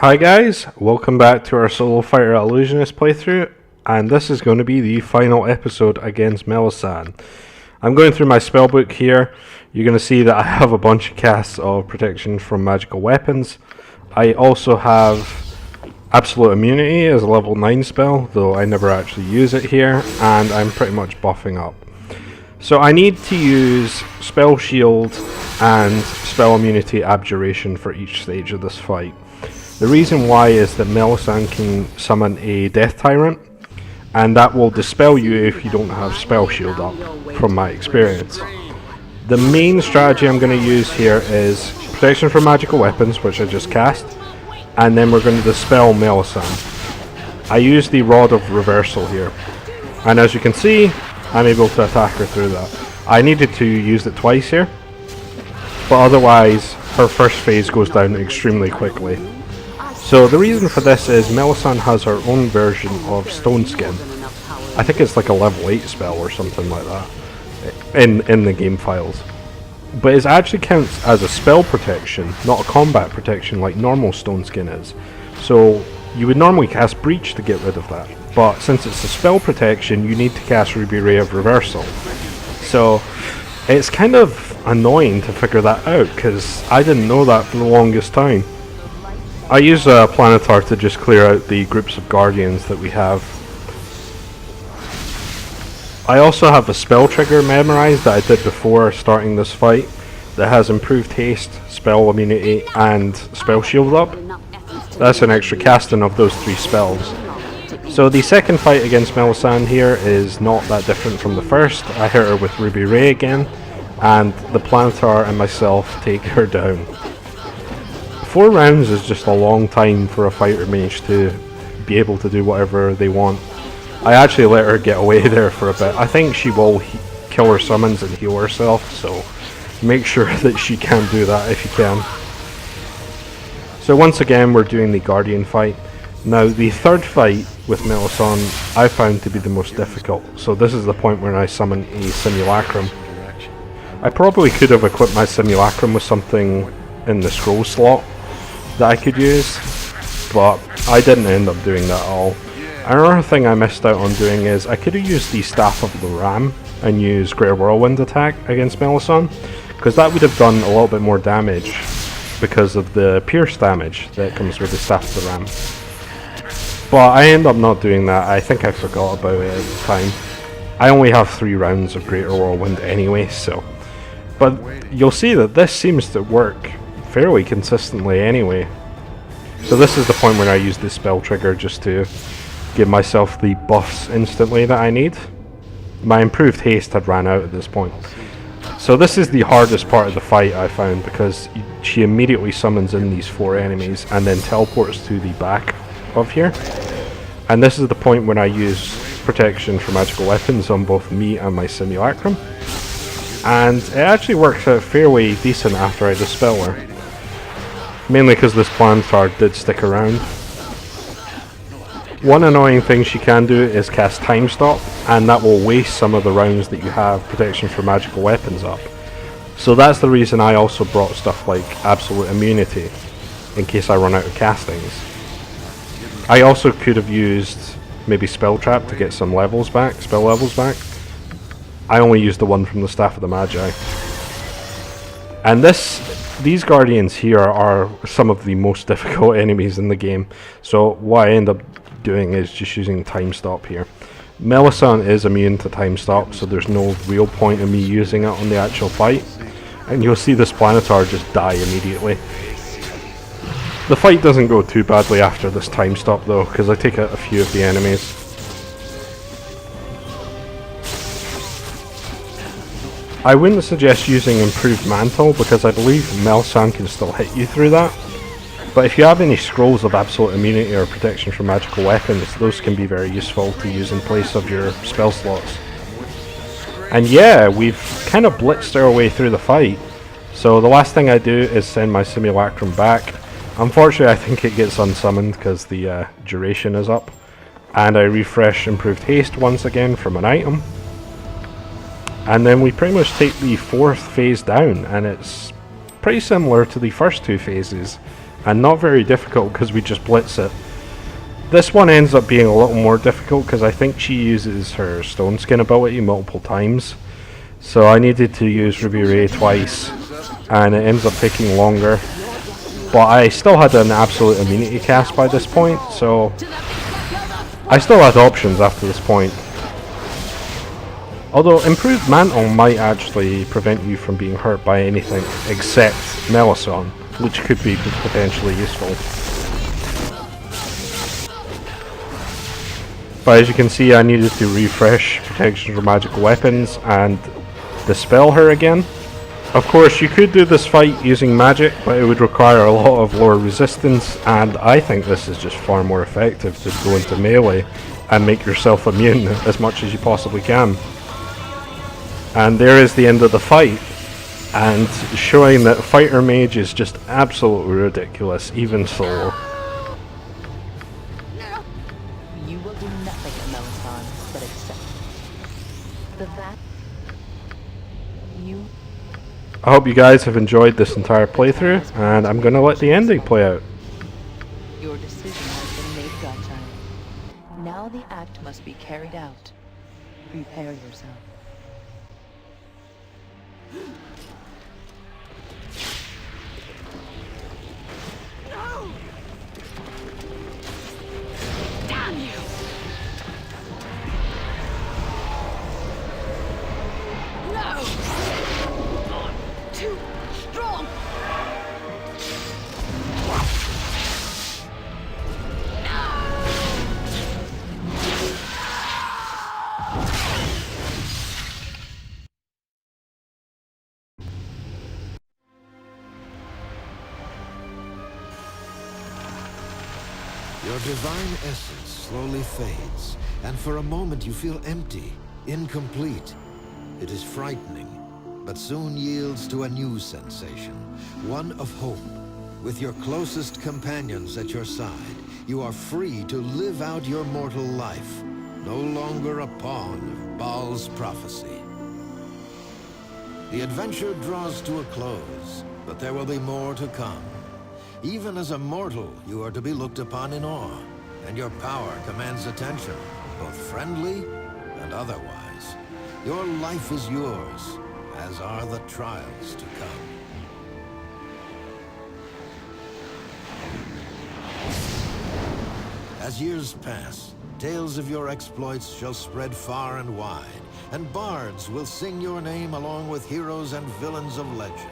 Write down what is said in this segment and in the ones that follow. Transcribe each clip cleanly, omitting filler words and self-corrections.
Hi guys, welcome back to our solo fighter Illusionist playthrough, and this is going to be the final episode against Melissan. I'm going through my spellbook here. You're going to see that I have a bunch of casts of protection from magical weapons. I also have absolute immunity as a level 9 spell, though I never actually use it here, and I'm pretty much buffing up. So I need to use spell shield and spell immunity abjuration for each stage of this fight. The reason why is that Melissan can summon a Death Tyrant, and that will dispel you if you don't have Spell Shield up, from my experience. The main strategy I'm going to use here is Protection from Magical Weapons, which I just cast, and then we're going to dispel Melissan. I use the Rod of Reversal here, and as you can see, I'm able to attack her through that. I needed to use it twice here, but otherwise her first phase goes down extremely quickly. So the reason for this is Melissan has her own version of Stoneskin. I think it's like a level 8 spell or something like that in the game files. But it actually counts as a spell protection, not a combat protection like normal Stoneskin is. So you would normally cast Breach to get rid of that. But since it's a spell protection, you need to cast Ruby Ray of Reversal. So it's kind of annoying to figure that out, because I didn't know that for the longest time. I use a Planetar to just clear out the groups of Guardians that we have. I also have a spell trigger memorized that I did before starting this fight that has improved haste, spell immunity and spell shield up. That's an extra casting of those 3 spells. So the second fight against Melissan here is not that different from the first. I hit her with Ruby Ray again, and the Planetar and myself take her down. 4 rounds is just a long time for a fighter mage to be able to do whatever they want. I actually let her get away there for a bit. I think she will kill her summons and heal herself, so make sure that she can do that if you can. So once again we're doing the Guardian fight. Now the third fight with Melissan I found to be the most difficult, so this is the point where I summon a Simulacrum. I probably could have equipped my Simulacrum with something in the scroll slot that I could use, but I didn't end up doing that at all. Another thing I missed out on doing is I could have used the Staff of the Ram and used Greater Whirlwind attack against Melissan, because that would have done a little bit more damage because of the pierce damage that comes with the Staff of the Ram. But I end up not doing that. I think I forgot about it at the time. I only have 3 rounds of Greater Whirlwind anyway, so. But you'll see that this seems to work fairly consistently anyway. So this is the point where I use the spell trigger just to give myself the buffs instantly that I need. My improved haste had ran out at this point. So this is the hardest part of the fight I found, because she immediately summons in these 4 enemies and then teleports to the back of here. And this is the point when I use protection for magical weapons on both me and my Simulacrum. And it actually works out fairly decent after I dispel her. Mainly because this Planetar did stick around. One annoying thing she can do is cast Time Stop, and that will waste some of the rounds that you have protection for magical weapons up. So that's the reason I also brought stuff like Absolute Immunity, in case I run out of castings. I also could have used maybe Spell Trap to get some levels back, spell levels back. I only used the one from the Staff of the Magi. And these Guardians here are some of the most difficult enemies in the game. So what I end up doing is just using Time Stop here. Melissan is immune to Time Stop, so there's no real point in me using it on the actual fight. And you'll see this Planetar just die immediately. The fight doesn't go too badly after this Time Stop though, because I take out a few of the enemies. I wouldn't suggest using Improved Mantle, because I believe Melissan can still hit you through that. But if you have any scrolls of absolute immunity or protection from magical weapons, those can be very useful to use in place of your spell slots. And yeah, we've kind of blitzed our way through the fight. So the last thing I do is send my Simulacrum back. Unfortunately I think it gets unsummoned because the duration is up. And I refresh Improved Haste once again from an item. And then we pretty much take the 4th phase down, and it's pretty similar to the first 2 phases. and not very difficult because we just blitz it. This one ends up being a little more difficult because I think she uses her Stoneskin ability multiple times. So I needed to use Ruby Ray twice, and it ends up taking longer. But I still had an absolute immunity cast by this point, so I still had options after this point. Although improved mantle might actually prevent you from being hurt by anything except Melissan, which could be potentially useful. But as you can see, I needed to refresh protection from magical weapons and dispel her again. Of course, you could do this fight using magic, but it would require a lot of lower resistance, and I think this is just far more effective to go into melee and make yourself immune as much as you possibly can. And there is the end of the fight, and showing that Fighter Mage is just absolutely ridiculous, even solo. You will do nothing, Melissan, but accept the fact you. I hope you guys have enjoyed this entire playthrough, and I'm going to let the ending play out. Your decision has been made, godchild. Now the act must be carried out. Prepare yourself. Damn you! No! I'm too strong! Your divine essence slowly fades, and for a moment you feel empty, incomplete. It is frightening, but soon yields to a new sensation, one of hope. With your closest companions at your side, you are free to live out your mortal life, no longer a pawn of Bhaal's prophecy. The adventure draws to a close, but there will be more to come. Even as a mortal, you are to be looked upon in awe, and your power commands attention, both friendly and otherwise. Your life is yours, as are the trials to come. As years pass, tales of your exploits shall spread far and wide, and bards will sing your name along with heroes and villains of legend.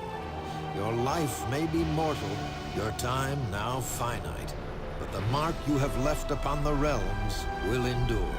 Your life may be mortal, your time now finite, but the mark you have left upon the realms will endure.